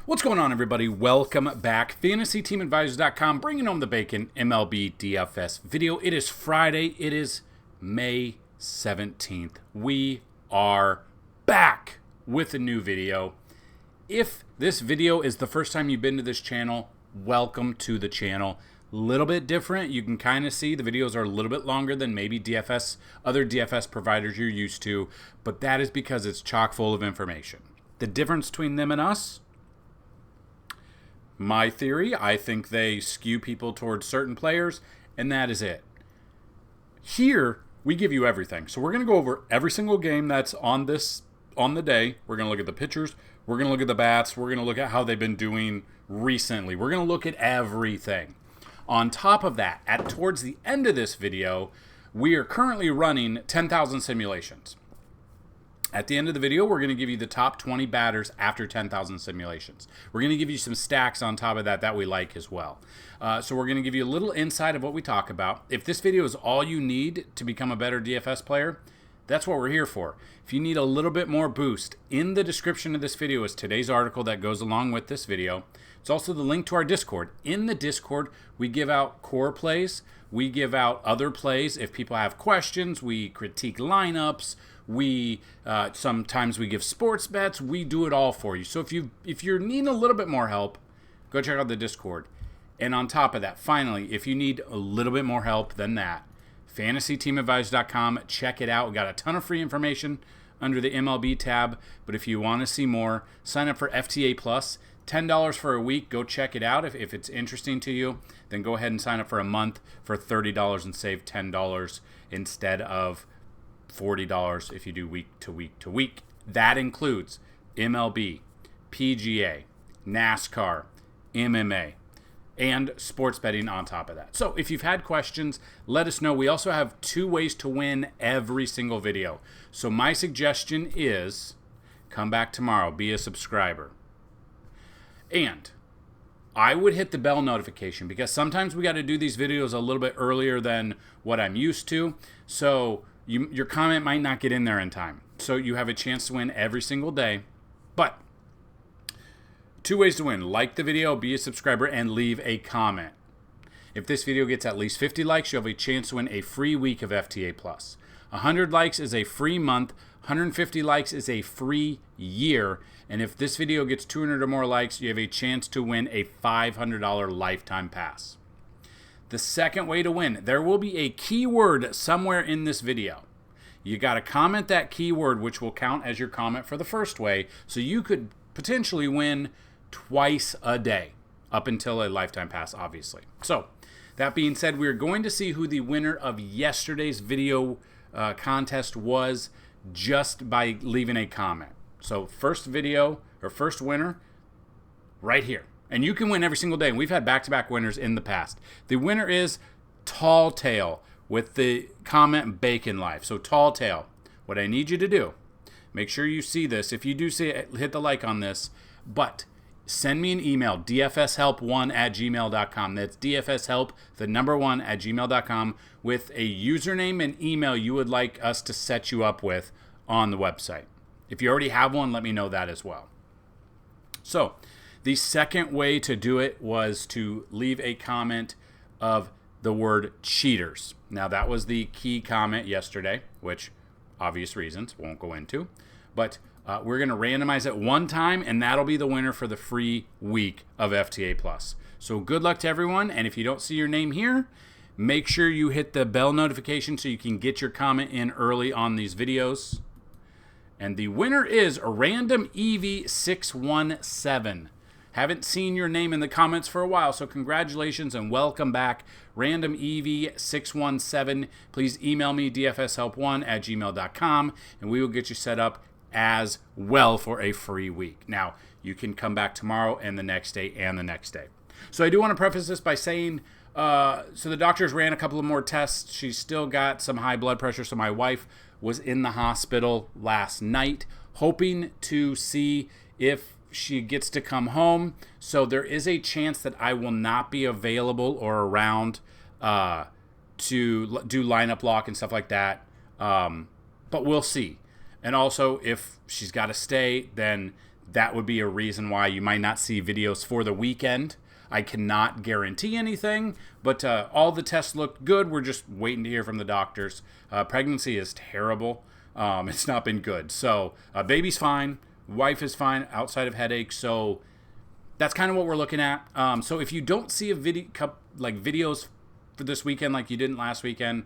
What's going on, everybody? Welcome back. FantasyTeamAdvisors.com, bringing home the bacon, MLB DFS video. It is Friday. It is May 17th. We are back with a new video. If this video is the first time you've been to this channel, welcome to the channel. Little bit different. You can kind of see the videos are a little bit longer than maybe other DFS providers you're used to, but that is because it's chock full of information. The difference between them and us, my theory, I think they skew people towards certain players, and that is it. Here, we give you everything. So we're going to go over every single game that's on the day. We're going to look at the pitchers. We're going to look at the bats. We're going to look at how they've been doing recently. We're going to look at everything. On top of that, towards the end of this video, we are currently running 10,000 simulations. At the end of the video, we're going to give you the top 20 batters after 10,000 simulations. We're going to give you some stacks on top of that we like as well. So we're going to give you a little insight of what we talk about. If this video is all you need to become a better DFS player, that's what we're here for. If you need a little bit more boost, in the description of this video is today's article that goes along with this video. It's also the link to our Discord. In the Discord, we give out core plays. We give out other plays. If people have questions, we critique lineups. We sometimes we give sports bets. We do it all for you. So if you're needing a little bit more help, go check out the Discord. And on top of that, finally, if you need a little bit more help than that, FantasyTeamAdvisors.com. Check it out. We got a ton of free information under the MLB tab. But if you want to see more, sign up for FTA Plus. $10 for a week. Go check it out. If it's interesting to you, then go ahead and sign up for a month for $30 and save $10 instead of $40 if you do week to week to week. That includes MLB, PGA, NASCAR, MMA, and sports betting on top of that. So if you've had questions, let us know. We also have 2 ways to win every single video. So my suggestion is come back tomorrow, be a subscriber. And I would hit the bell notification because sometimes we got to do these videos a little bit earlier than what I'm used to. So your comment might not get in there in time. So you have a chance to win every single day. But 2 ways to win. Like the video, be a subscriber, and leave a comment. If this video gets at least 50 likes, you'll have a chance to win a free week of FTA Plus. 100 likes is a free month. 150 likes is a free year. And if this video gets 200 or more likes, you have a chance to win a $500 lifetime pass. The second way to win, there will be a keyword somewhere in this video. You got to comment that keyword, which will count as your comment for the first way. So you could potentially win twice a day up until a lifetime pass, obviously. So that being said, we're going to see who the winner of yesterday's video contest was just by leaving a comment. So first video or first winner right here. And you can win every single day. And we've had back-to-back winners in the past. The winner is Tall Tail with the comment Bacon Life. So Tall Tail, what I need you to do, make sure you see this. If you do see it, hit the like on this. But send me an email, dfshelp1@gmail.com. That's dfshelp, the number 1 at gmail.com, with a username and email you would like us to set you up with on the website. If you already have one, let me know that as well. So the second way to do it was to leave a comment of the word cheaters. Now, that was the key comment yesterday, which obvious reasons won't go into. But we're going to randomize it one time, and that'll be the winner for the free week of FTA Plus. So good luck to everyone. And if you don't see your name here, make sure you hit the bell notification so you can get your comment in early on these videos. And the winner is Random EV617. Haven't seen your name in the comments for a while, so congratulations and welcome back. Random EV617. Please email me, dfshelp1@gmail.com, and we will get you set up as well for a free week. Now, you can come back tomorrow and the next day and the next day. So I do want to preface this by saying, so the doctors ran a couple of more tests. She's still got some high blood pressure, so my wife was in the hospital last night, hoping to see if she gets to come home. So there is a chance that I will not be available or around to do lineup lock and stuff like that. But we'll see. And also, if she's got to stay, then that would be a reason why you might not see videos for the weekend. I cannot guarantee anything, but all the tests look good. We're just waiting to hear from the doctors. Pregnancy is terrible. It's not been good. So baby's fine. Wife is fine outside of headaches. So that's kind of what we're looking at. So if you don't see videos for this weekend like you didn't last weekend,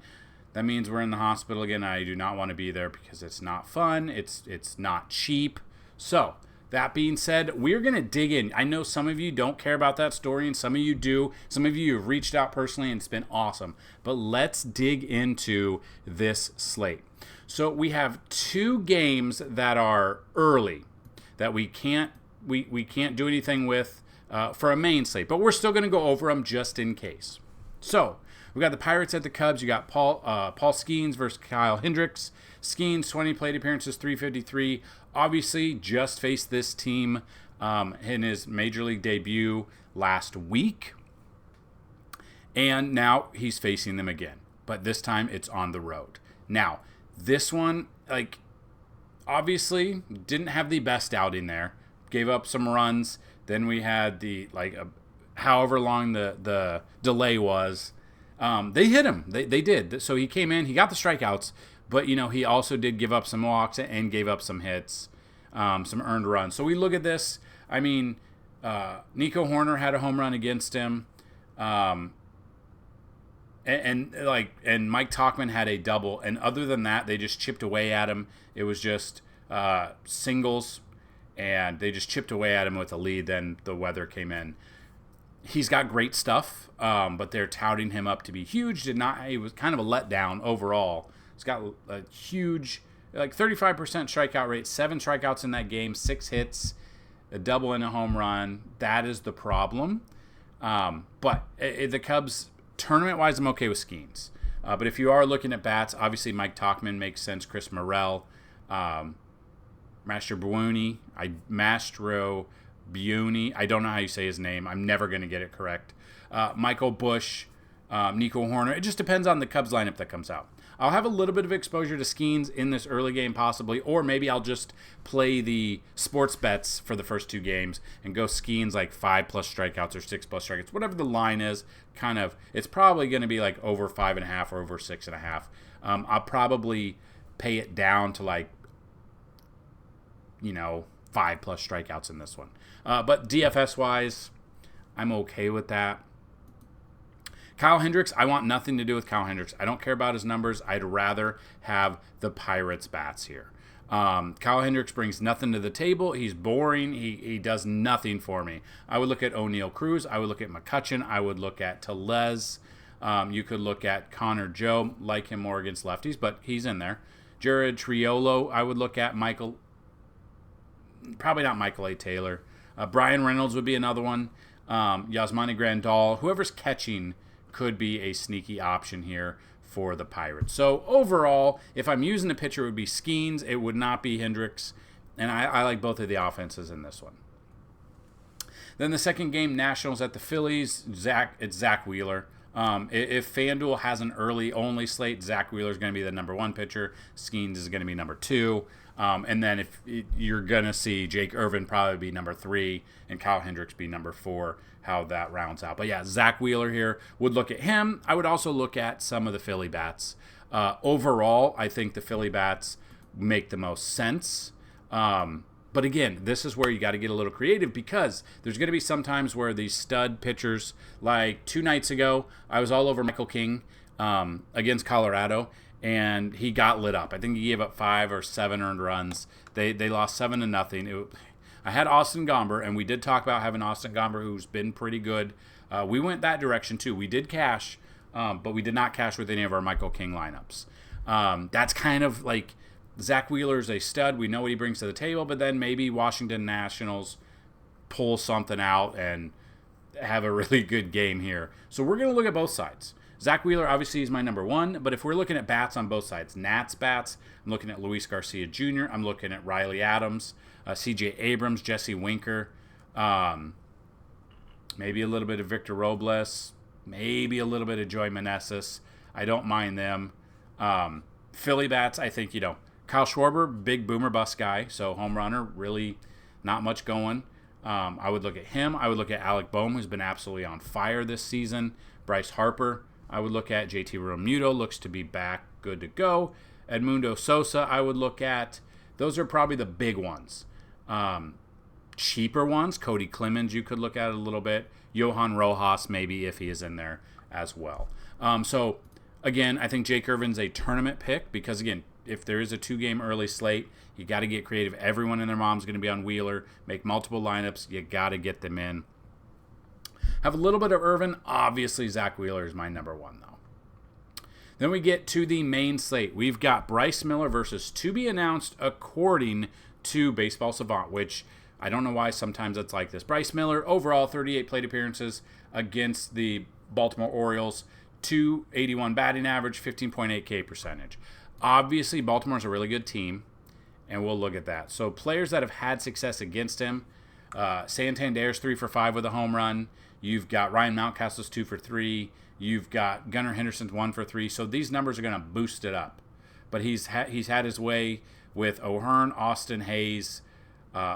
that means we're in the hospital again. I do not want to be there because it's not fun. It's not cheap. So that being said, we're going to dig in. I know some of you don't care about that story, and some of you do. Some of you have reached out personally, and it's been awesome. But let's dig into this slate. So we have 2 games that are early that we can't do anything with for a main slate, but we're still going to go over them just in case. So we got the Pirates at the Cubs. You got Paul Skeens versus Kyle Hendricks. Skeens, 20 plate appearances, 353. Obviously, just faced this team in his major league debut last week. And now he's facing them again. But this time it's on the road. Now, this one, obviously didn't have the best outing there. Gave up some runs. Then we had however long the delay was. They hit him. They did. So he came in. He got the strikeouts. But, he also did give up some walks and gave up some hits, some earned runs. So we look at this. I mean, Nico Horner had a home run against him. And Mike Tauchman had a double. And other than that, they just chipped away at him. It was just singles. And they just chipped away at him with a lead. Then the weather came in. He's got great stuff, but they're touting him up to be huge. He was kind of a letdown overall. He's got a huge, 35% strikeout rate, 7 strikeouts in that game, 6 hits, a double and a home run. That is the problem. But the Cubs, tournament-wise, I'm okay with Skeens. But if you are looking at bats, obviously Mike Tauchman makes sense. Chris Morel, Mastro Buoni, I don't know how you say his name. I'm never going to get it correct. Michael Busch, Nico Horner. It just depends on the Cubs lineup that comes out. I'll have a little bit of exposure to Skeens in this early game possibly, or maybe I'll just play the sports bets for the first 2 games and go Skeens 5+ strikeouts or 6+ strikeouts, whatever the line is. It's probably going to be over 5.5 or over 6.5. I'll probably pay it down to 5+ strikeouts in this one. But DFS wise, I'm okay with that. Kyle Hendricks, I want nothing to do with Kyle Hendricks. I don't care about his numbers. I'd rather have the Pirates bats here. Kyle Hendricks brings nothing to the table. He's boring. He does nothing for me. I would look at O'Neal Cruz. I would look at McCutchen. I would look at Tellez. You could look at Connor Joe. Like him more against lefties, but he's in there. Jared Triolo. I would look at probably not Michael A. Taylor. Brian Reynolds would be another one. Yasmani Grandal. Whoever's catching could be a sneaky option here for the Pirates. So overall, if I'm using a pitcher, it would be Skeens. It would not be Hendricks. And I like both of the offenses in this one. Then the second game, Nationals at the Phillies. It's Zach Wheeler. If Fanduel has an early-only slate, Zach Wheeler is going to be the number 1 pitcher. Skeens is going to be number 2. And then if you're going to see Jake Irvin probably be number 3 and Kyle Hendricks be number 4, how that rounds out. But yeah, Zach Wheeler here, would look at him. I would also look at some of the Philly bats. Overall, I think the Philly bats make the most sense. But again, this is where you got to get a little creative because there's going to be some times where these stud pitchers, like 2 nights ago, I was all over Michael King against Colorado, and he got lit up. I think he gave up 5 or 7 earned runs. They lost 7-0. I had Austin Gomber, and we did talk about having Austin Gomber, who's been pretty good. We went that direction too. We did cash, but we did not cash with any of our Michael King lineups. That's kind of like Zach Wheeler's a stud. We know what he brings to the table, but then maybe Washington Nationals pull something out and have a really good game here. So we're going to look at both sides. Zach Wheeler obviously is my number 1, but if we're looking at bats on both sides, Nats bats, I'm looking at Luis Garcia Jr., I'm looking at Riley Adams, C.J. Abrams, Jesse Winker, maybe a little bit of Victor Robles, maybe a little bit of Joey Meneses. I don't mind them. Philly bats, I think, Kyle Schwarber, big boomer bust guy, so home runner, really not much going. I would look at him. I would look at Alec Boehm, who's been absolutely on fire this season. Bryce Harper, I would look at. JT Realmuto looks to be back, good to go. Edmundo Sosa, I would look at. Those are probably the big ones. Cheaper ones, Cody Clemens, you could look at a little bit. Johan Rojas, maybe, if he is in there as well. So, again, I think Jake Irvin's a tournament pick because, again, if there is a 2-game early slate, you got to get creative. Everyone and their mom's going to be on Wheeler. Make multiple lineups. You got to get them in. Have a little bit of Irvin. Obviously, Zach Wheeler is my number one, though. Then we get to the main slate. We've got Bryce Miller versus to be announced according to Baseball Savant, which I don't know why sometimes it's like this. Bryce Miller, overall 38 plate appearances against the Baltimore Orioles, 281 batting average, 15.8 K percentage. Obviously, Baltimore's a really good team, and we'll look at that. So players that have had success against him, Santander's 3 for 5 with a home run. You've got Ryan Mountcastle's 2 for 3. You've got Gunnar Henderson's 1 for 3. So these numbers are going to boost it up. But he's had his way with O'Hearn, Austin Hayes,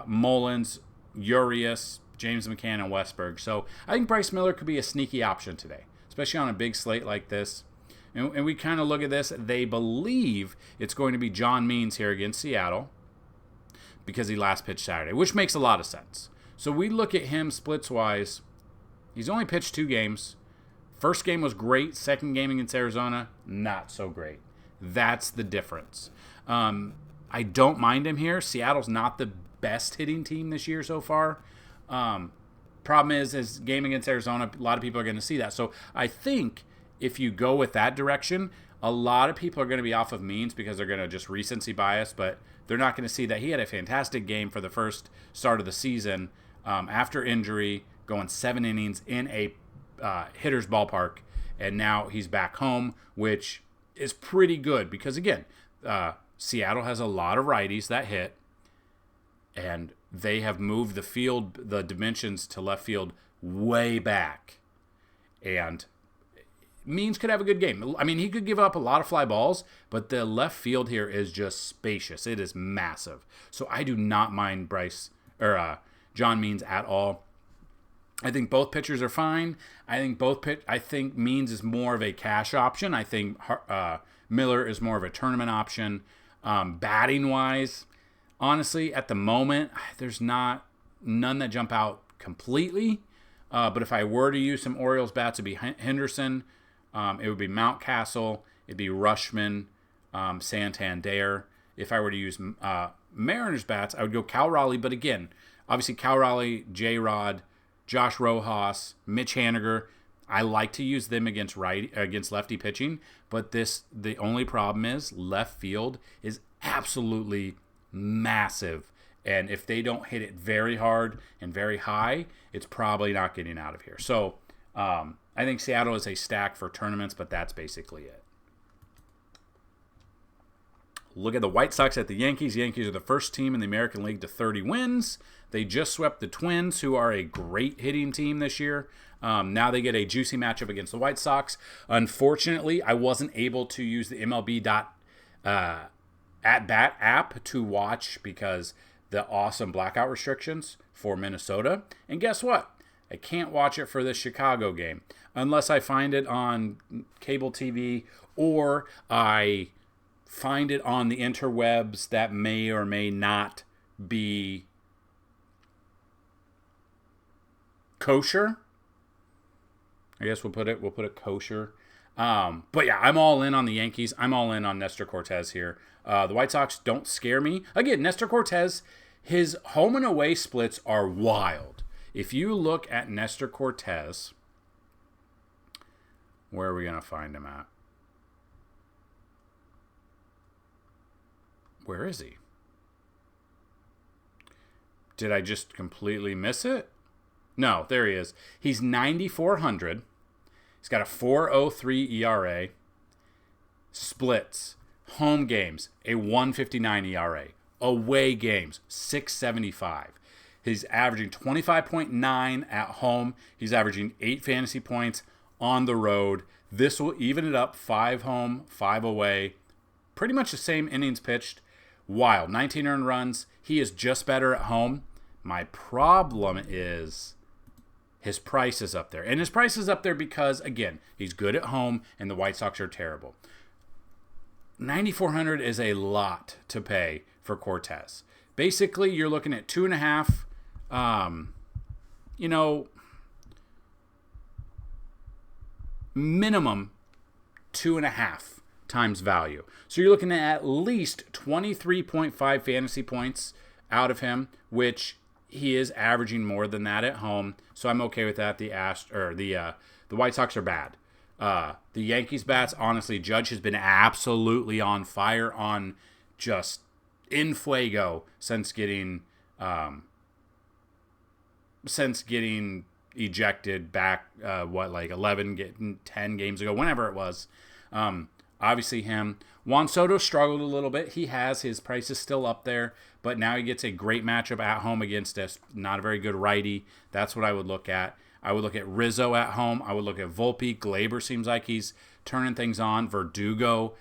Mullins, Urias, James McCann, and Westberg. So I think Bryce Miller could be a sneaky option today, especially on a big slate like this. And we kind of look at this. They believe it's going to be John Means here against Seattle because he last pitched Saturday, which makes a lot of sense. So we look at him splits-wise. He's only pitched 2 games. First game was great. Second game against Arizona, not so great. That's the difference. I don't mind him here. Seattle's not the best hitting team this year so far. Problem is, his game against Arizona, a lot of people are going to see that. So I think if you go with that direction, a lot of people are going to be off of Means because they're going to just recency bias, but they're not going to see that he had a fantastic game for the first start of the season after injury, going 7 innings in a hitter's ballpark, and now he's back home, which is pretty good because, again, Seattle has a lot of righties that hit, and they have moved the dimensions to left field way back, and Means could have a good game. I mean, he could give up a lot of fly balls, but the left field here is just spacious. It is massive. So I do not mind John Means at all. I think both pitchers are fine. I think Means is more of a cash option. I think Miller is more of a tournament option. Batting wise, honestly, at the moment, there's none that jump out completely. But if I were to use some Orioles bats, it'd be Henderson. It would be Mountcastle. It'd be Rushman, Santander. If I were to use Mariners bats, I would go Cal Raleigh. But again, obviously Cal Raleigh, J-Rod, Josh Rojas, Mitch Haniger. I like to use them against lefty pitching, but the only problem is left field is absolutely massive, and if they don't hit it very hard and very high, it's probably not getting out of here. So I think Seattle is a stack for tournaments, but that's basically it. Look at the White Sox at the Yankees. Yankees are the first team in the American League to 30 wins. They just swept the Twins, who are a great hitting team this year. Now they get a juicy matchup against the White Sox. Unfortunately, I wasn't able to use the MLB at-bat app to watch because the awesome blackout restrictions for Minnesota. And guess what? I can't watch it for the Chicago game unless I find it on cable TV or I find it on the interwebs that may or may not be kosher. I guess we'll put it kosher. But yeah, I'm all in on the Yankees. I'm all in on Nestor Cortez here. The White Sox don't scare me. Again, Nestor Cortez, his home and away splits are wild. If you look at Nestor Cortez, where are we going to find him at? Where is he? Did I just completely miss it? No, there he is. He's 9,400. He's got a 4.03 ERA. Splits. Home games, a 1.59 ERA. Away games, 6.75. He's averaging 25.9 at home. He's averaging 8 fantasy points on the road. This will even it up. 5 home, 5 away. Pretty much the same innings pitched. Wild. 19 earned runs. He is just better at home. My problem is his price is up there. And his price is up there because, again, he's good at home and the White Sox are terrible. $9,400 is a lot to pay for Cortez. Basically, you're looking at 2.5, minimum 2.5 times value. So you're looking at least 23.5 fantasy points out of him, which he is averaging more than that at home. So I'm okay with that. The White Sox are bad. The Yankees bats, honestly, Judge has been absolutely on fire, on just in fuego since getting ejected back 10 games ago, whenever it was. Obviously him. Juan Soto struggled a little bit. His price is still up there, but now he gets a great matchup at home against us. Not a very good righty. That's what I would look at. I would look at Rizzo at home. I would look at Volpe. Glaber seems like he's turning things on. Verdugo.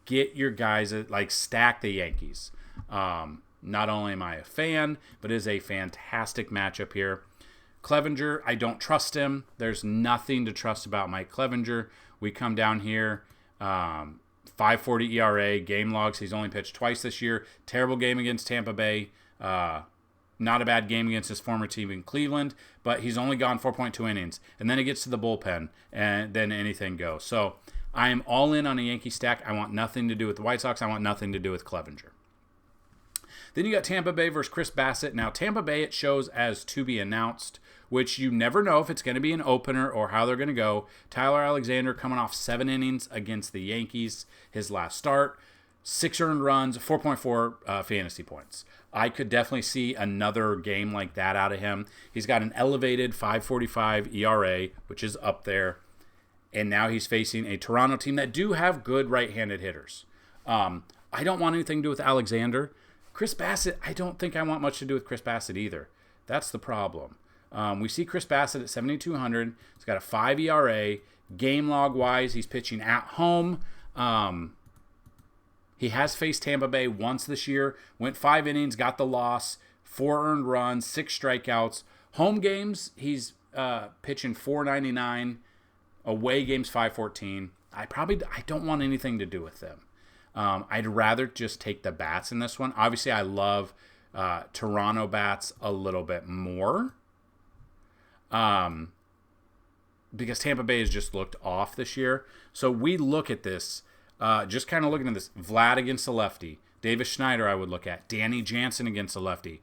Get your guys, stack the Yankees. Not only am I a fan, but it is a fantastic matchup here. Clevenger, I don't trust him. There's nothing to trust about Mike Clevenger. We come down here, 5.40 ERA, game logs. He's only pitched twice this year. Terrible game against Tampa Bay. Not a bad game against his former team in Cleveland, but he's only gone 4.2 innings. And then it gets to the bullpen, and then anything goes. So I am all in on a Yankee stack. I want nothing to do with the White Sox. I want nothing to do with Clevenger. Then you got Tampa Bay versus Chris Bassitt. Now, Tampa Bay, it shows as to be announced, which you never know if it's going to be an opener or how they're going to go. Tyler Alexander coming off 7 innings against the Yankees, his last start. 6 earned runs, 4.4 fantasy points. I could definitely see another game like that out of him. He's got an elevated 5.45 ERA, which is up there. And now he's facing a Toronto team that do have good right-handed hitters. I don't want anything to do with Alexander. Chris Bassitt, I don't think I want much to do with Chris Bassitt either. That's the problem. We see Chris Bassitt at 7,200. He's got a 5 ERA. Game log-wise, he's pitching at home. He has faced Tampa Bay once this year. Went 5 innings, got the loss. 4 earned runs, 6 strikeouts. Home games, he's pitching 4.99. Away games, 5.14. I don't want anything to do with them. I'd rather just take the bats in this one. Obviously, I love Toronto bats a little bit more. Because Tampa Bay has just looked off this year. So we look at this, just kind of looking at this. Vlad against the lefty. Davis Schneider I would look at. Danny Jansen against the lefty.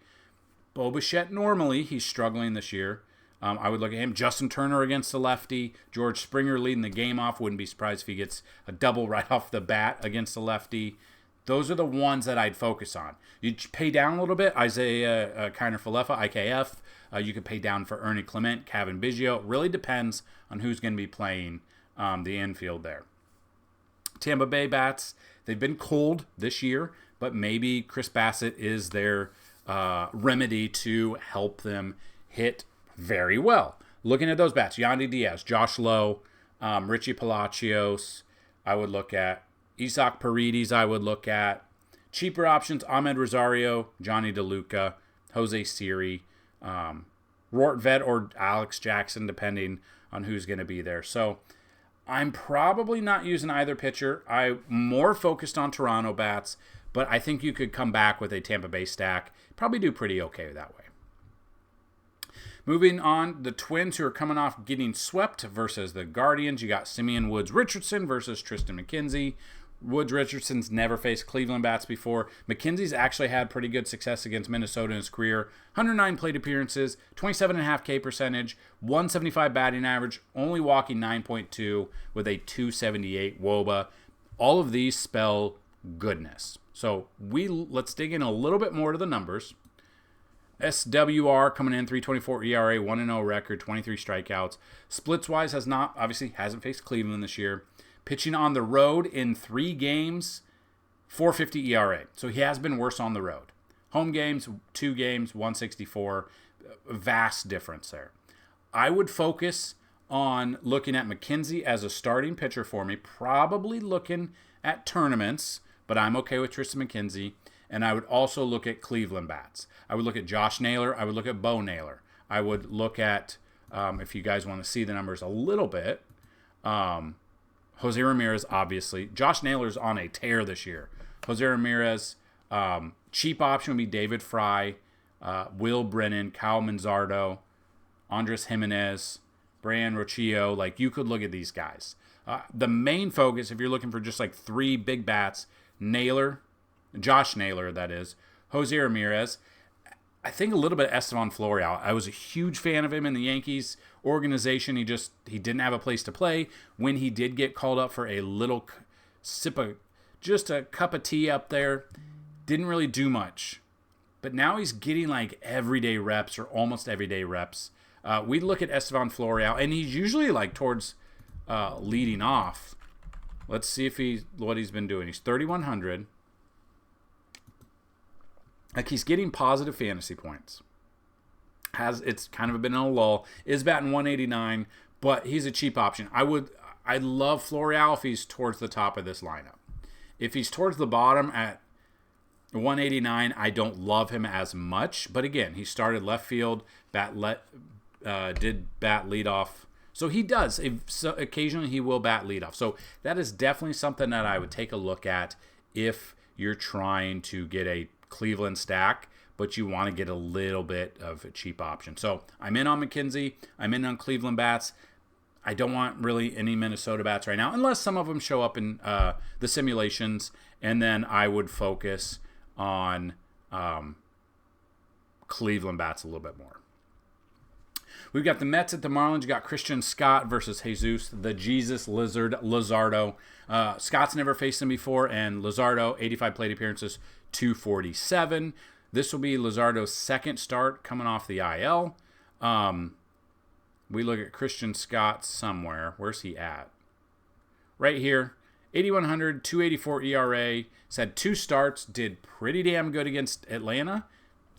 Bo Bichette, normally, he's struggling this year. I would look at him. Justin Turner against the lefty. George Springer leading the game off. Wouldn't be surprised if he gets a double right off the bat against the lefty. Those are the ones that I'd focus on. You pay down a little bit. Isaiah Kiner-Falefa, IKF. You could pay down for Ernie Clement, Kevin Biggio. It really depends on who's going to be playing the infield there. Tampa Bay bats, they've been cold this year, but maybe Chris Bassitt is their remedy to help them hit very well. Looking at those bats, Yandy Diaz, Josh Lowe, Richie Palacios, I would look at. Isaac Paredes, I would look at. Cheaper options, Ahmed Rosario, Johnny DeLuca, Jose Siri, Rort Vet, or Alex Jackson, depending on who's going to be there. So I'm probably not using either pitcher. I'm more focused on Toronto bats, but I think you could come back with a Tampa Bay stack. Probably do pretty okay that way. Moving on, the Twins, who are coming off getting swept versus the Guardians. You got Simeon Woods-Richardson versus Tristan McKenzie. Woods-Richardson's never faced Cleveland bats before. McKenzie's actually had pretty good success against Minnesota in his career. 109 plate appearances, 27.5 K percentage, 175 batting average, only walking 9.2 with a 278 WOBA. All of these spell goodness. So let's dig in a little bit more to the numbers. SWR coming in 3.24 ERA, 1-0 record, 23 strikeouts. Splits-wise hasn't faced Cleveland this year. Pitching on the road in 3 games, 4.50 ERA. So he has been worse on the road. Home games, 2 games, 1.64. Vast difference there. I would focus on looking at McKenzie as a starting pitcher for me. Probably looking at tournaments, but I'm okay with Tristan McKenzie. And I would also look at Cleveland bats. I would look at Josh Naylor. I would look at Bo Naylor. I would look at, if you guys want to see the numbers a little bit, Jose Ramirez, obviously. Josh Naylor's on a tear this year. Jose Ramirez, cheap option would be David Fry, Will Brennan, Kyle Manzardo, Andres Jimenez, Brian Rocchio. Like, you could look at these guys. The main focus, if you're looking for just like 3 big bats, Naylor, Josh Naylor, that is, Jose Ramirez. I think a little bit of Estevan Florial. I was a huge fan of him in the Yankees organization. He didn't have a place to play. When he did get called up for a little sip of, just a cup of tea up there, didn't really do much. But now he's getting like everyday reps or almost everyday reps. We look at Estevan Florial, and he's usually like towards leading off. Let's see what he's been doing. He's 3,100. Like, he's getting positive fantasy points. It's kind of been in a lull. Is batting 189, but he's a cheap option. I love Florial if he's towards the top of this lineup. If he's towards the bottom at 189, I don't love him as much. But again, he started left field, did bat leadoff. So he does. Occasionally he will bat leadoff. So that is definitely something that I would take a look at if you're trying to get a Cleveland stack, but you want to get a little bit of a cheap option. So I'm in on McKenzie. I'm in on Cleveland bats. I don't want really any Minnesota bats right now, unless some of them show up in the simulations, and then I would focus on Cleveland bats a little bit more. We've got the Mets at the Marlins. You got Christian Scott versus Jesus, the Jesus Lizard, Luzardo. Scott's never faced him before, and Luzardo, 85 plate appearances, 247. This will be Luzardo's second start coming off the IL. We look at Christian Scott somewhere. Where's he at? Right here. 8,100, 284 ERA. He's had 2 starts. Did pretty damn good against Atlanta.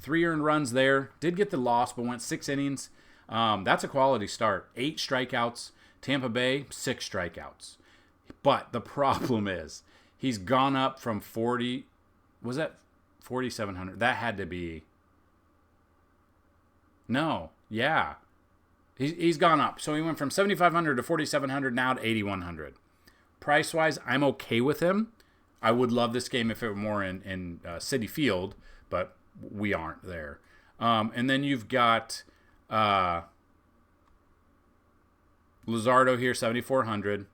3 earned runs there. Did get the loss, but went 6 innings. That's a quality start. 8 strikeouts. Tampa Bay, 6 strikeouts. But the problem is he's gone up from 40. Was that 4,700? That had to be. No. Yeah. He's gone up. So he went from 7,500 to 4,700, now to 8,100. Price-wise, I'm okay with him. I would love this game if it were more in Citi Field, but we aren't there. And then you've got Luzardo here, 7,400.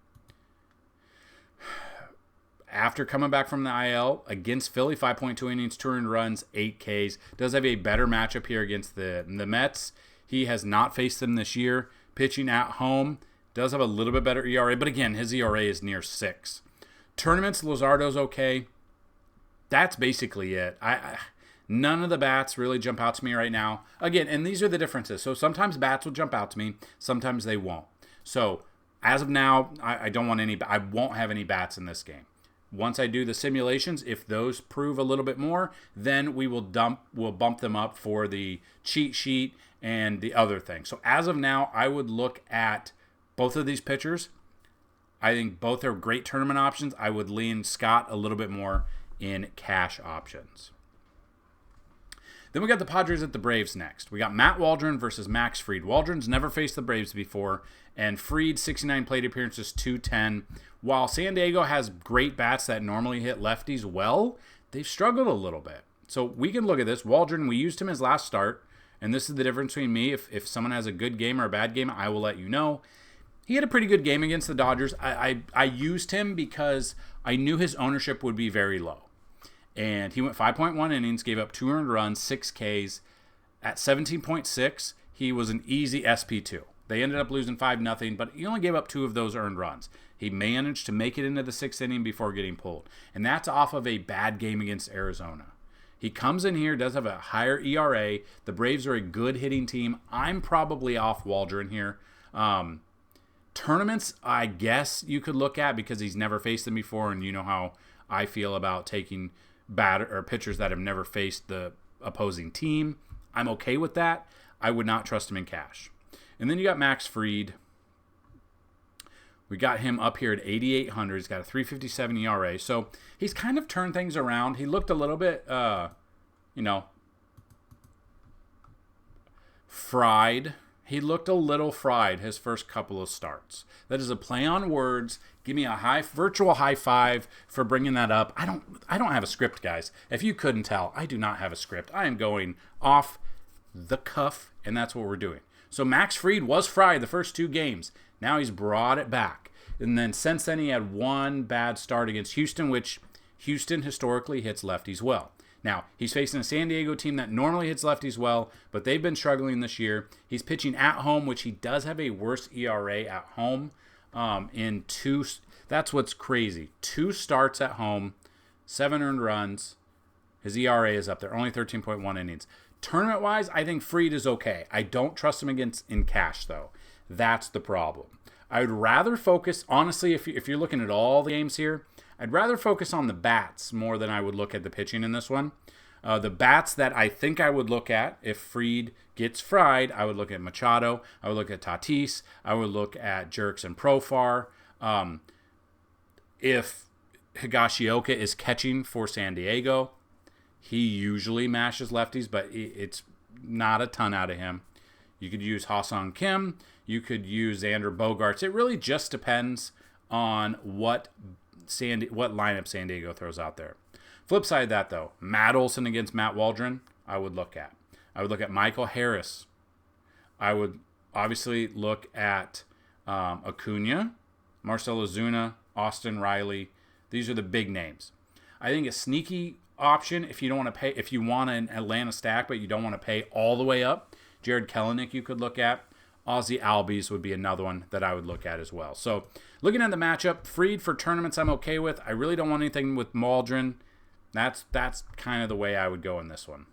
After coming back from the IL against Philly, 5.2 innings, 2 earned runs, 8 Ks. Does have a better matchup here against the Mets. He has not faced them this year. Pitching at home, does have a little bit better ERA, but again, his ERA is near 6. Tournaments, Luzardo's okay. That's basically it. None of the bats really jump out to me right now. Again, and these are the differences. So sometimes bats will jump out to me, sometimes they won't. So as of now, I won't have any bats in this game. Once I do the simulations, if those prove a little bit more, then we'll bump them up for the cheat sheet and the other thing. So as of now, I would look at both of these pitchers. I think both are great tournament options. I would lean Scott a little bit more in cash options. Then we got the Padres at the Braves next. We got Matt Waldron versus Max Fried. Waldron's never faced the Braves before, and Fried, 69 plate appearances, 210. While San Diego has great bats that normally hit lefties well, they've struggled a little bit. So we can look at this. Waldron, we used him his last start, and this is the difference between me. If someone has a good game or a bad game, I will let you know. He had a pretty good game against the Dodgers. I used him because I knew his ownership would be very low. And he went 5.1 innings, gave up 2 earned runs, 6 Ks. At 17.6, he was an easy SP2. They ended up losing 5-0, but he only gave up 2 of those earned runs. He managed to make it into the 6th inning before getting pulled. And that's off of a bad game against Arizona. He comes in here, does have a higher ERA. The Braves are a good hitting team. I'm probably off Waldron here. Tournaments, I guess you could look at because he's never faced them before, and you know how I feel about taking pitchers that have never faced the opposing team. I'm okay with that. I would not trust him in cash. And then you got Max Fried. We got him up here at 8,800. He's got a 3.57 ERA. So he's kind of turned things around. He looked a little bit, fried. He looked a little fried his first couple of starts. That is a play on words. Give me a virtual high five for bringing that up. I don't have a script, guys. If you couldn't tell, I do not have a script. I am going off the cuff, and that's what we're doing. So Max Fried was fried the first 2 games. Now he's brought it back. And then since then he had one bad start against Houston, which Houston historically hits lefties well. Now, he's facing a San Diego team that normally hits lefties well, but they've been struggling this year. He's pitching at home, which he does have a worse ERA at home. That's what's crazy. 2 starts at home, 7 earned runs. His ERA is up there, only 13.1 innings. Tournament-wise, I think Fried is okay. I don't trust him in cash, though. That's the problem. I would rather focus, honestly, if you're looking at all the games here, I'd rather focus on the bats more than I would look at the pitching in this one. The bats that I think I would look at if Fried gets fried, I would look at Machado. I would look at Tatis. I would look at Jerks and Profar. If Higashioka is catching for San Diego, he usually mashes lefties, but it's not a ton out of him. You could use Ha-Seong Kim. You could use Xander Bogaerts. It really just depends on what lineup San Diego throws out there. Flip side of that, though, Matt Olson against Matt Waldron, I would look at. I would look at Michael Harris. I would obviously look at Acuna, Marcell Ozuna, Austin Riley. These are the big names. I think a sneaky option if you don't want to pay, if you want an Atlanta stack but you don't want to pay all the way up, Jared Kelenic you could look at. Ozzy Albies would be another one that I would look at as well. So looking at the matchup, Fried for tournaments I'm okay with. I really don't want anything with Waldron. That's kind of the way I would go in this one.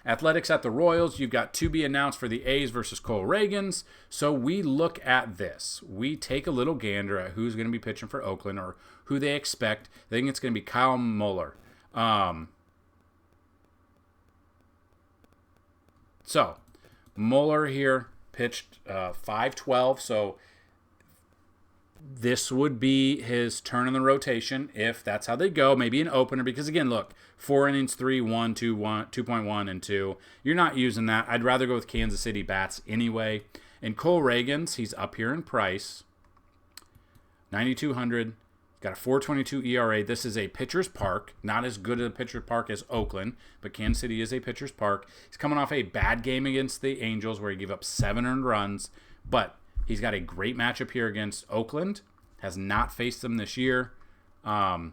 Athletics at the Royals. You've got to be announced for the A's versus Cole Ragans. So we look at this. We take a little gander at who's going to be pitching for Oakland or who they expect. I think it's going to be Kyle Muller. So Muller here pitched 5-12. So this would be his turn in the rotation if that's how they go. Maybe an opener because, again, look, 4 innings, 3, 1, 2, 1, 2.1, and 2. You're not using that. I'd rather go with Kansas City bats anyway. And Cole Ragans, he's up here in price. 9,200. Got a 4.22 ERA. This is a pitcher's park. Not as good a pitcher's park as Oakland, but Kansas City is a pitcher's park. He's coming off a bad game against the Angels where he gave up 7 earned runs, but he's got a great matchup here against Oakland. Has not faced them this year. In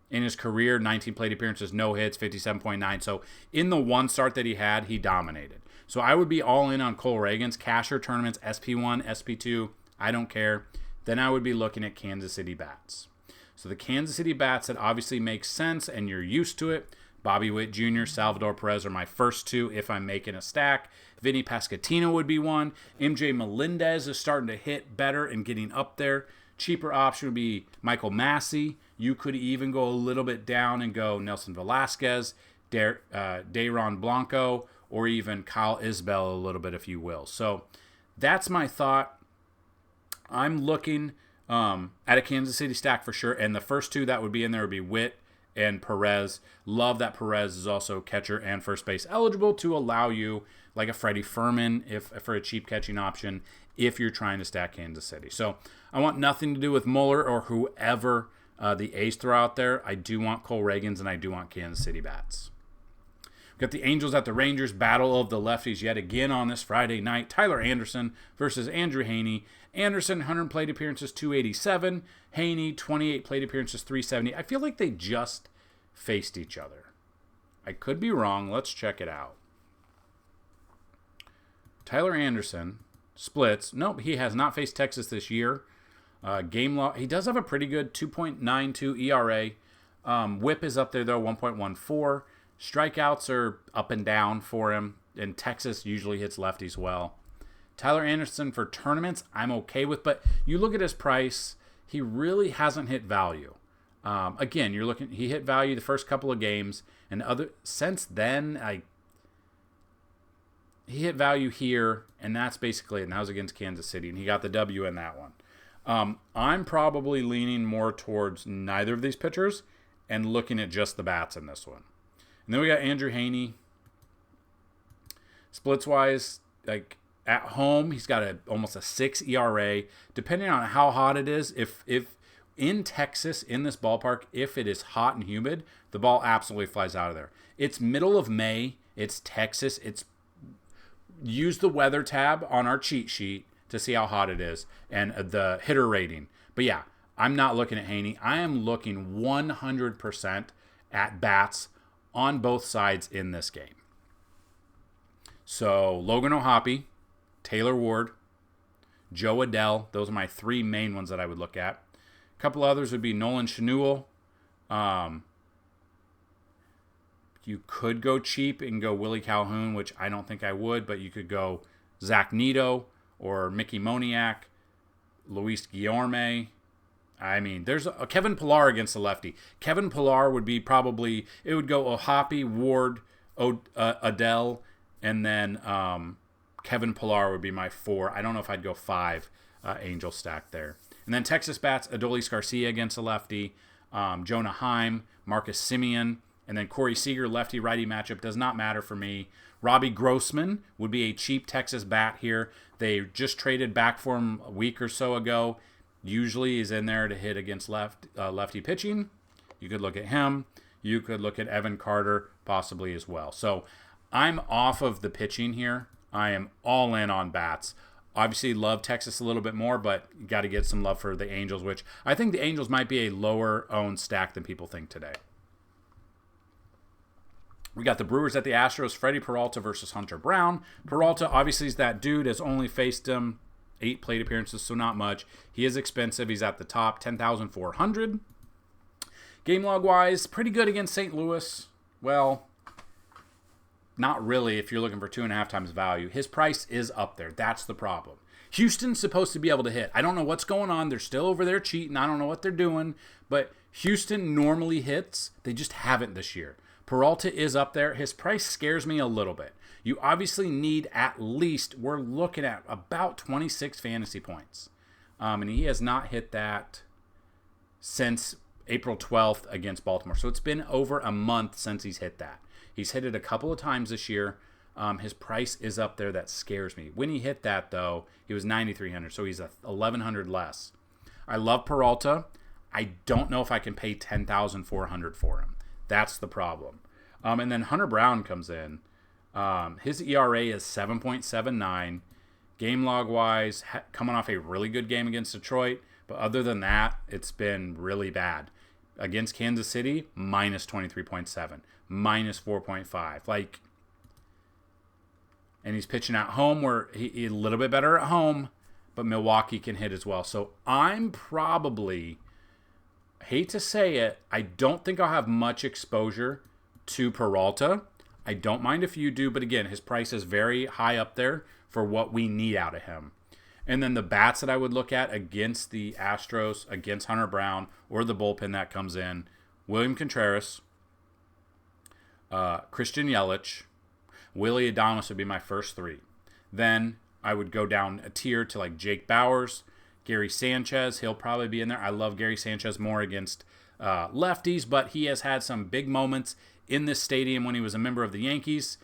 his career, 19 plate appearances, no hits, 57.9. So in the one start that he had, he dominated. So I would be all in on Cole Ragans. Casher tournaments, SP1, SP2, I don't care. Then I would be looking at Kansas City bats. So the Kansas City bats that obviously make sense and you're used to it. Bobby Witt Jr., Salvador Perez are my first 2 if I'm making a stack. Vinny Pasquantino would be one. MJ Melendez is starting to hit better and getting up there. Cheaper option would be Michael Massey. You could even go a little bit down and go Nelson Velasquez, Dayron Blanco, or even Kyle Isbell a little bit, if you will. So that's my thought. I'm looking at a Kansas City stack for sure. And the first 2 that would be in there would be Witt and Perez. Love that Perez is also catcher and first base eligible to allow you like a Freddie Furman for a cheap catching option if you're trying to stack Kansas City. So I want nothing to do with Muller or whoever the A's throw out there. I do want Cole Ragans and I do want Kansas City bats. We've got the Angels at the Rangers, battle of the lefties yet again on this Friday night. Tyler Anderson versus Andrew Heaney. Anderson, 100 plate appearances, 287. Heaney, 28 plate appearances, 370. I feel like they just faced each other. I could be wrong. Let's check it out. Tyler Anderson splits. Nope, he has not faced Texas this year. Game log. He does have a pretty good 2.92 ERA. Whip is up there, though, 1.14. Strikeouts are up and down for him, and Texas usually hits lefties well. Tyler Anderson for tournaments, I'm okay with, but you look at his price, he really hasn't hit value. Again, he hit value the first couple of games, and since then, he hit value here, and that's basically it. And that was against Kansas City, and he got the W in that one. I'm probably leaning more towards neither of these pitchers and looking at just the bats in this one. And then we got Andrew Heaney. Splits-wise, like at home, he's got almost a 6 ERA. Depending on how hot it is, if in Texas, in this ballpark, if it is hot and humid, the ball absolutely flies out of there. It's middle of May. It's Texas. Use the weather tab on our cheat sheet to see how hot it is and the hitter rating. But yeah, I'm not looking at Heaney. I am looking 100% at bats on both sides in this game. So Logan O'Hoppe, Taylor Ward, Joe Adell. Those are my three main ones that I would look at. A couple others would be Nolan Schanuel. You could go cheap and go Willie Calhoun, which I don't think I would, but you could go Zach Neto or Mickey Moniak, Luis Guillorme. I mean, there's a Kevin Pillar against the lefty. Kevin Pillar would be probably, it would go O'Hoppe, Ward, Adell, and then Kevin Pillar would be my 4. I don't know if I'd go 5 Angel stack there. And then Texas bats, Adolis Garcia against the lefty, Jonah Heim, Marcus Semien, and then Corey Seager, lefty-righty matchup does not matter for me. Robbie Grossman would be a cheap Texas bat here. They just traded back for him a week or so ago. Usually he's in there to hit against lefty pitching. You could look at him. You could look at Evan Carter possibly as well. So I'm off of the pitching here. I am all in on bats. Obviously love Texas a little bit more, but you got to get some love for the Angels, which I think the Angels might be a lower-owned stack than people think today. We got the Brewers at the Astros, Freddie Peralta versus Hunter Brown. Peralta, obviously, is that dude, has only faced him 8 plate appearances, so not much. He is expensive. He's at the top, 10,400. Game log-wise, pretty good against St. Louis. Well, not really if you're looking for 2.5 times value. His price is up there. That's the problem. Houston's supposed to be able to hit. I don't know what's going on. They're still over there cheating. I don't know what they're doing. But Houston normally hits. They just haven't this year. Peralta is up there. His price scares me a little bit. You obviously need at least, we're looking at about 26 fantasy points. And he has not hit that since April 12th against Baltimore. So it's been over a month since he's hit that. He's hit it a couple of times this year. His price is up there. That scares me. When he hit that, though, he was 9,300. So he's 1,100 less. I love Peralta. I don't know if I can pay 10,400 for him. That's the problem. And then Hunter Brown comes in. His ERA is 7.79. Game log-wise, coming off a really good game against Detroit. But other than that, it's been really bad. Against Kansas City, minus 23.7. Minus 4.5. And he's pitching at home where he's a little bit better at home. But Milwaukee can hit as well. So I'm probably... hate to say it, I don't think I'll have much exposure to Peralta. I don't mind if you do, but again, his price is very high up there for what we need out of him. And then the bats that I would look at against the Astros, against Hunter Brown, or the bullpen that comes in, William Contreras, Christian Yelich, Willie Adames would be my first 3. Then I would go down a tier to like Jake Bauers, Gary Sanchez, he'll probably be in there. I love Gary Sanchez more against lefties, but he has had some big moments in this stadium when he was a member of the Yankees.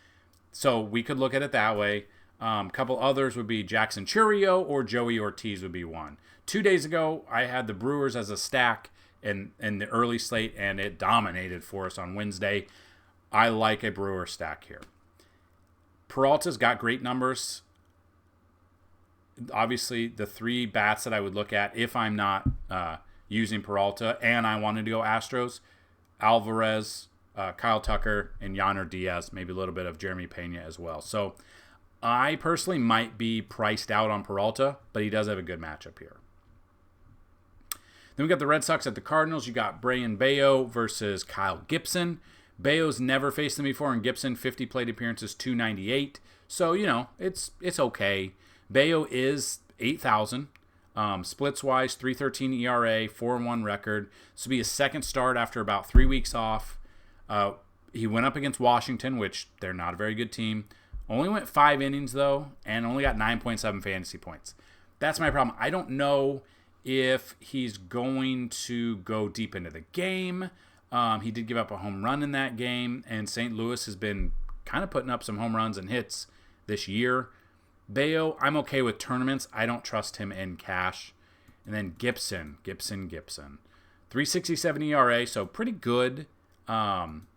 So we could look at it that way. A couple others would be Jackson Churio or Joey Ortiz would be one. 2 days ago, I had the Brewers as a stack in the early slate, and it dominated for us on Wednesday. I like a Brewer stack here. Peralta's got great numbers. Obviously, the 3 bats that I would look at if I'm not using Peralta and I wanted to go Astros, Alvarez, Kyle Tucker, and Yainer Diaz, maybe a little bit of Jeremy Pena as well. So I personally might be priced out on Peralta, but he does have a good matchup here. Then we got the Red Sox at the Cardinals. You got Brayan Bello versus Kyle Gibson. Bello's never faced them before, and Gibson, 50 plate appearances, 298. So, it's okay. Bello is 8,000. Splits-wise, 3.13 ERA, 4-1 record. This will be his second start after about 3 weeks off. He went up against Washington, which they're not a very good team. Only went 5 innings, though, and only got 9.7 fantasy points. That's my problem. I don't know if he's going to go deep into the game. He did give up a home run in that game, and St. Louis has been kind of putting up some home runs and hits this year. Bayo, I'm okay with tournaments. I don't trust him in cash. And then Gibson. 3.67 ERA, so pretty good.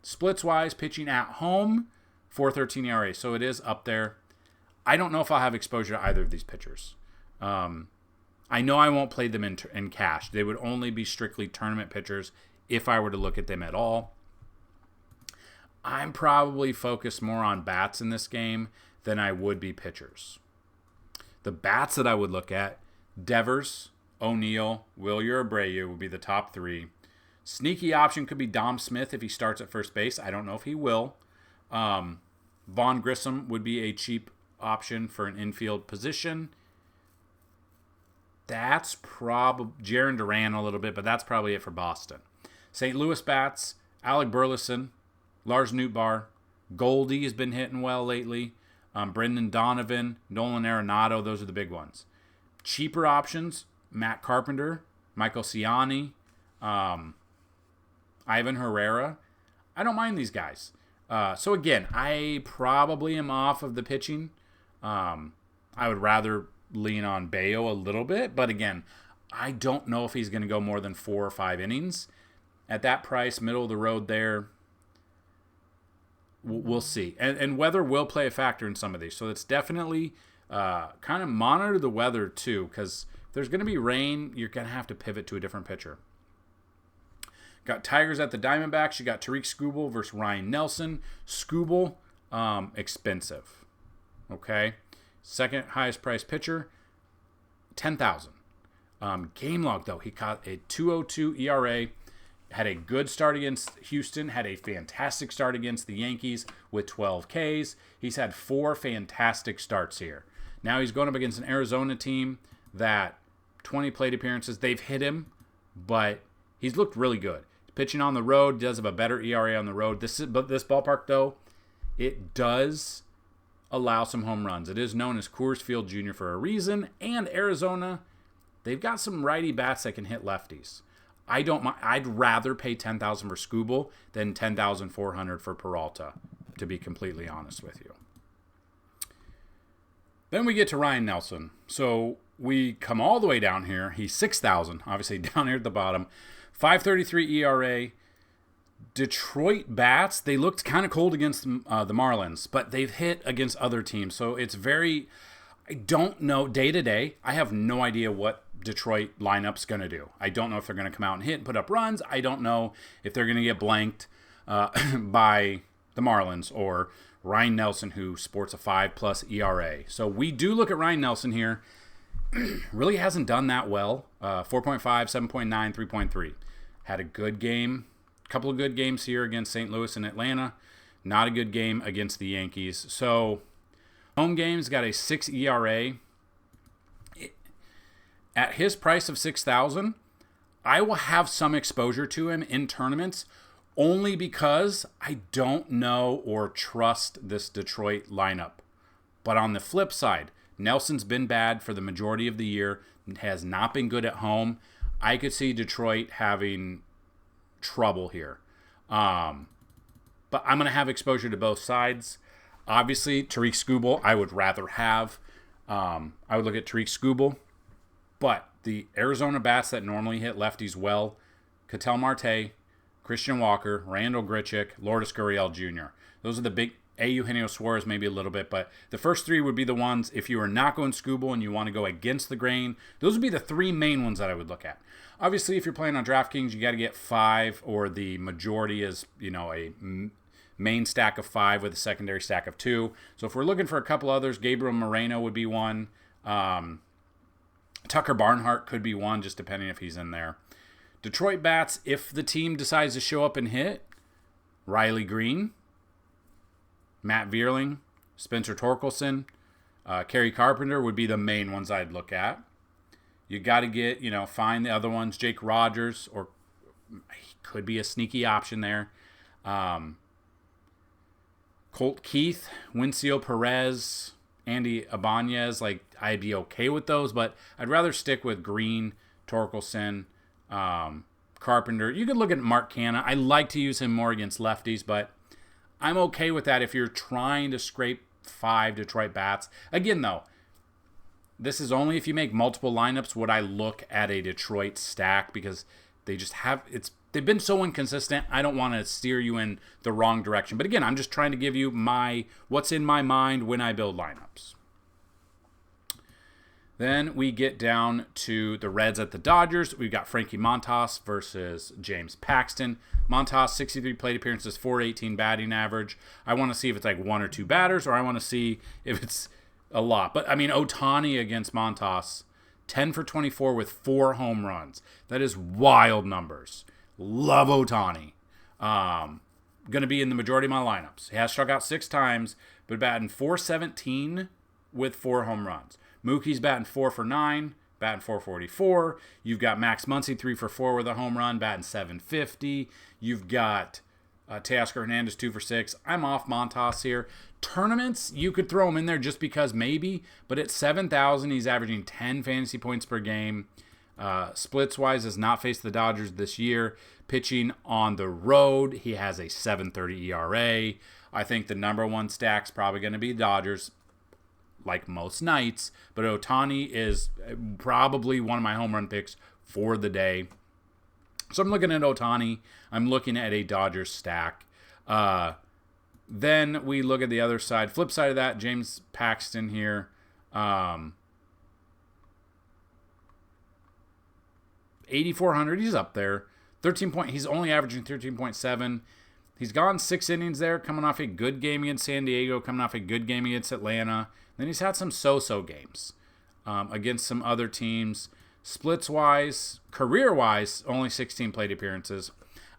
Splits-wise, pitching at home, 4.13 ERA, so it is up there. I don't know if I'll have exposure to either of these pitchers. I know I won't play them in cash. They would only be strictly tournament pitchers if I were to look at them at all. I'm probably focused more on bats in this game than I would be pitchers. The bats that I would look at, Devers, O'Neill, Wilyer Abreu would be the top three. Sneaky option could be Dom Smith if he starts at first base. I don't know if he will. Vaughn Grissom would be a cheap option for an infield position. That's probably Jarren Duran a little bit, but that's probably it for Boston. St. Louis bats, Alec Burleson, Lars Nootbaar, Goldie has been hitting well lately. Brendan Donovan, Nolan Arenado, those are the big ones. Cheaper options, Matt Carpenter, Michael Ciani, Ivan Herrera. I don't mind these guys. So again, I probably am off of the pitching. I would rather lean on Bayo a little bit, but again, I don't know if he's going to go more than 4 or 5 innings. At that price, middle of the road there, we'll see. And weather will play a factor in some of these. So it's definitely kind of monitor the weather too, because if there's going to be rain, you're going to have to pivot to a different pitcher. Got Tigers at the Diamondbacks. You got Tariq Skubal versus Ryan Nelson. Skubal, expensive. Okay. Second highest priced pitcher, $10,000. Game log, though, he caught a 2.02 ERA. Had a good start against Houston, had a fantastic start against the Yankees with 12 Ks. He's had 4 fantastic starts here. Now he's going up against an Arizona team that 20 plate appearances, they've hit him, but he's looked really good. Pitching on the road, does have a better ERA on the road. This ballpark, though, it does allow some home runs. It is known as Coors Field Jr. for a reason, and Arizona, they've got some righty bats that can hit lefties. I'd rather pay $10,000 for Skubal than $10,400 for Peralta, to be completely honest with you. Then we get to Ryan Nelson. So we come all the way down here. He's $6,000, obviously down here at the bottom. 5.33 ERA. Detroit bats, they looked kind of cold against the Marlins, but they've hit against other teams. So it's very, I don't know, day to day, I have no idea what Detroit lineup's going to do. I don't know if they're going to come out and hit and put up runs. I don't know if they're going to get blanked by the Marlins or Ryan Nelson, who sports a 5+ ERA. So we do look at Ryan Nelson here. Really hasn't done that well. 4.5, 7.9, 3.3. Had a good game. Couple of good games here against St. Louis and Atlanta. Not a good game against the Yankees. So home games got a 6 ERA. At his price of $6,000, I will have some exposure to him in tournaments only because I don't know or trust this Detroit lineup. But on the flip side, Nelson's been bad for the majority of the year, has not been good at home. I could see Detroit having trouble here. But I'm going to have exposure to both sides. Obviously, Tariq Skubal, I would rather have. I would look at Tariq Skubal. But the Arizona bats that normally hit lefties well, Ketel Marte, Christian Walker, Randall Grichuk, Lourdes Gurriel Jr. Those are the big, Eugenio Suarez maybe a little bit, but the first 3 would be the ones, if you are not going Skubal and you want to go against the grain, those would be the 3 main ones that I would look at. Obviously, if you're playing on DraftKings, you got to get 5, or the majority is, a main stack of 5 with a secondary stack of 2. So if we're looking for a couple others, Gabriel Moreno would be one. Tucker Barnhart could be one, just depending if he's in there. Detroit bats, if the team decides to show up and hit, Riley Green, Matt Vierling, Spencer Torkelson, Kerry Carpenter would be the main ones I'd look at. You got to get, find the other ones. Jake Rogers, or he could be a sneaky option there. Colt Keith, Wincio Perez, Andy Ibanez, I'd be okay with those, but I'd rather stick with Green, Torkelson, Carpenter. You could look at Mark Canha. I like to use him more against lefties, but I'm okay with that if you're trying to scrape 5 Detroit bats. Again, though, this is only if you make multiple lineups would I look at a Detroit stack, because they just they've been so inconsistent. I don't want to steer you in the wrong direction. But again, I'm just trying to give you what's in my mind when I build lineups. Then we get down to the Reds at the Dodgers. We've got Frankie Montas versus James Paxton. Montas, 63 plate appearances, 418 batting average. I want to see if it's like 1 or 2 batters, or I want to see if it's a lot. But, I mean, Ohtani against Montas, 10 for 24 with 4 home runs. That is wild numbers. Love Ohtani. Going to be in the majority of my lineups. He has struck out 6 times, but batting .417 with 4 home runs. Mookie's batting 4 for 9, batting .444. You've got Max Muncy 3 for 4 with a home run, batting .750. You've got Teoscar Hernandez 2 for 6. I'm off Montas here. Tournaments, you could throw him in there just because maybe, but at 7,000, he's averaging 10 fantasy points per game. Splits-wise, has not faced the Dodgers this year. Pitching on the road, he has a 7.30 ERA. I think the number one stack's probably going to be Dodgers, like most nights, but Ohtani is probably one of my home run picks for the day. So I'm looking at Ohtani. I'm looking at a Dodgers stack. Then we look at the other side. Flip side of that, James Paxton here. 8,400, he's up there. He's only averaging 13.7. He's gone 6 innings there, coming off a good game against San Diego, coming off a good game against Atlanta. Then he's had some so-so games against some other teams. Splits-wise, career-wise, only 16 plate appearances.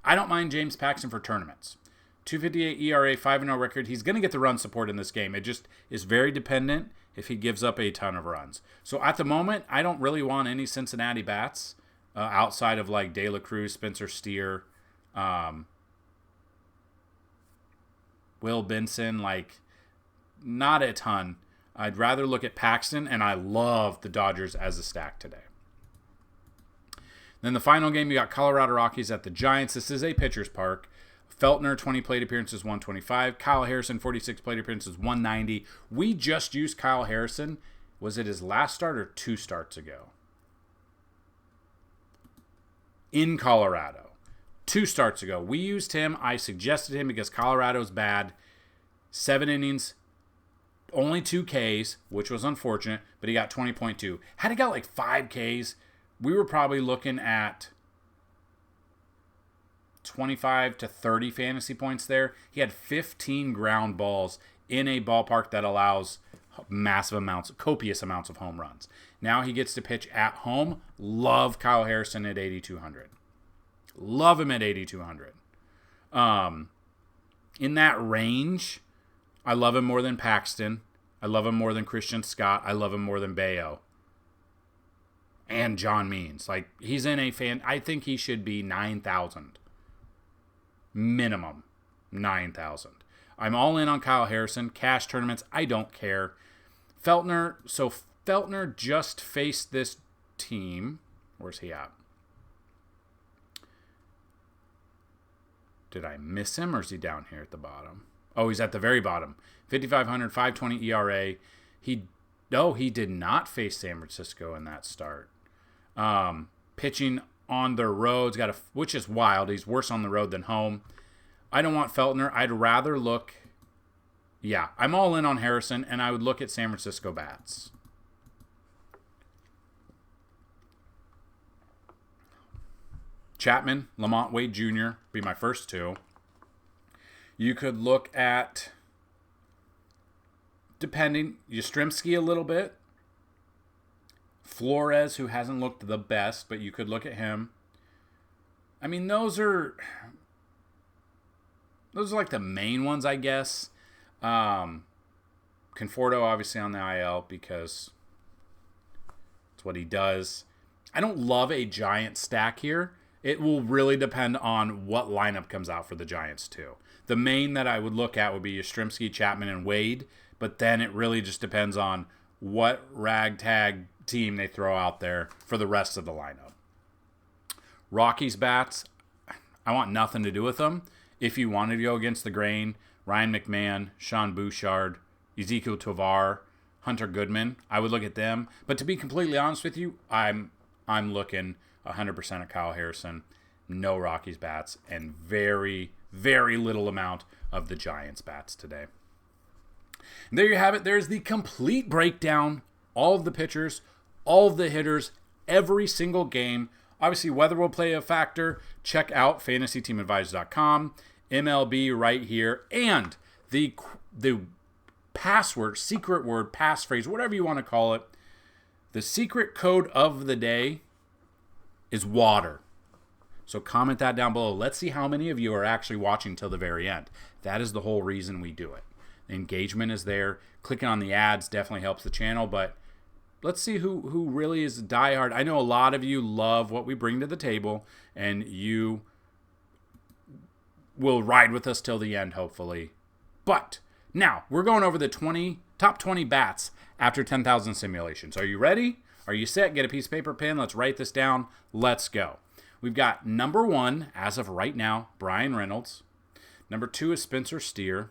I don't mind James Paxton for tournaments. 2.58 ERA, 5-0 record. He's going to get the run support in this game. It just is very dependent if he gives up a ton of runs. So at the moment, I don't really want any Cincinnati bats outside of like De La Cruz, Spencer Steer, Will Benson, like not a ton. I'd rather look at Paxton, and I love the Dodgers as a stack today. Then the final game, you got Colorado Rockies at the Giants. This is a pitcher's park. Feltner, 20 plate appearances, 125. Kyle Harrison, 46 plate appearances, 190. We just used Kyle Harrison. Was it his last start or 2 starts ago? In Colorado. 2 starts ago. We used him. I suggested him because Colorado's bad. 7 innings, only 2 Ks, which was unfortunate, but he got 20.2. Had he got like 5 Ks, we were probably looking at 25 to 30 fantasy points there. He had 15 ground balls in a ballpark that allows copious amounts of home runs. Now he gets to pitch at home. Love Kyle Harrison at 8,200. Love him at 8,200. In that range, I love him more than Paxton. I love him more than Christian Scott. I love him more than Bayo. And John Means. Like, he's in a fan. I think he should be 9,000. Minimum 9,000. I'm all in on Kyle Harrison. Cash tournaments, I don't care. Feltner. So Feltner just faced this team. Where's he at? Did I miss him, or is he down here at the bottom? Oh, he's at the very bottom. 5,500, 520 ERA. He did not face San Francisco in that start. Pitching on the road, which is wild. He's worse on the road than home. I don't want Feltner. I'd rather look. Yeah, I'm all in on Harrison, and I would look at San Francisco bats. Chapman, Lamont Wade Jr. be my first 2. You could look at, depending, Yastrzemski a little bit. Flores, who hasn't looked the best, but you could look at him. I mean, those are like the main ones, I guess. Conforto, obviously, on the IL because it's what he does. I don't love a Giant stack here. It will really depend on what lineup comes out for the Giants, too. The main that I would look at would be Yastrzemski, Chapman, and Wade, but then it really just depends on what ragtag team they throw out there for the rest of the lineup. Rockies bats, I want nothing to do with them. If you wanted to go against the grain, Ryan McMahon, Sean Bouchard, Ezekiel Tovar, Hunter Goodman, I would look at them. But to be completely honest with you, I'm looking 100% at Kyle Harrison, no Rockies bats, and very, very little amount of the Giants bats today. And there you have it. There's the complete breakdown, all of the pitchers, all of the hitters, every single game. Obviously, weather will play a factor. Check out FantasyTeamAdvisors.com, MLB right here, and the password, secret word, passphrase, whatever you want to call it. The secret code of the day is water. So comment that down below. Let's see how many of you are actually watching till the very end. That is the whole reason we do it. The engagement is there. Clicking on the ads definitely helps the channel, but let's see who really is diehard. I know a lot of you love what we bring to the table, and you will ride with us till the end, hopefully. But now, we're going over the top 20 bats after 10,000 simulations. Are you ready? Are you set? Get a piece of paper, pen. Let's write this down. Let's go. We've got number 1, as of right now, Brian Reynolds. Number 2 is Spencer Steer.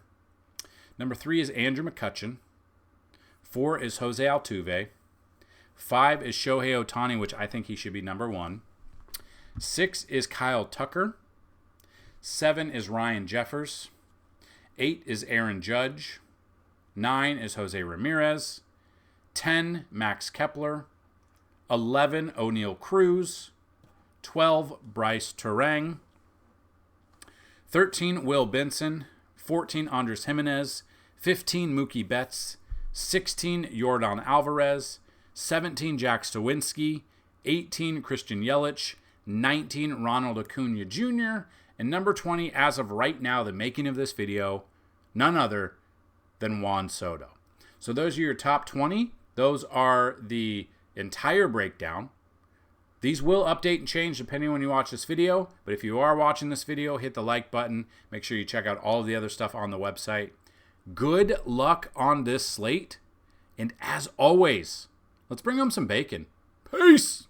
Number 3 is Andrew McCutchen. 4 is Jose Altuve. 5 is Shohei Ohtani, which I think he should be number 1. 6 is Kyle Tucker. 7 is Ryan Jeffers. 8 is Aaron Judge. 9 is Jose Ramirez. 10, Max Kepler. 11, O'Neal Cruz. 12, Bryce Terang. 13, Will Benson. 14, Andres Jimenez. 15, Mookie Betts. 16, Yordan Alvarez. 17, Jack Stawinski. 18, Christian Yelich. 19, Ronald Acuna Jr. And number 20, as of right now, the making of this video, none other than Juan Soto. So those are your top 20. Those are the entire breakdown. These will update and change depending on when you watch this video. But if you are watching this video, hit the like button. Make sure you check out all of the other stuff on the website. Good luck on this slate. And as always, let's bring home some bacon. Peace!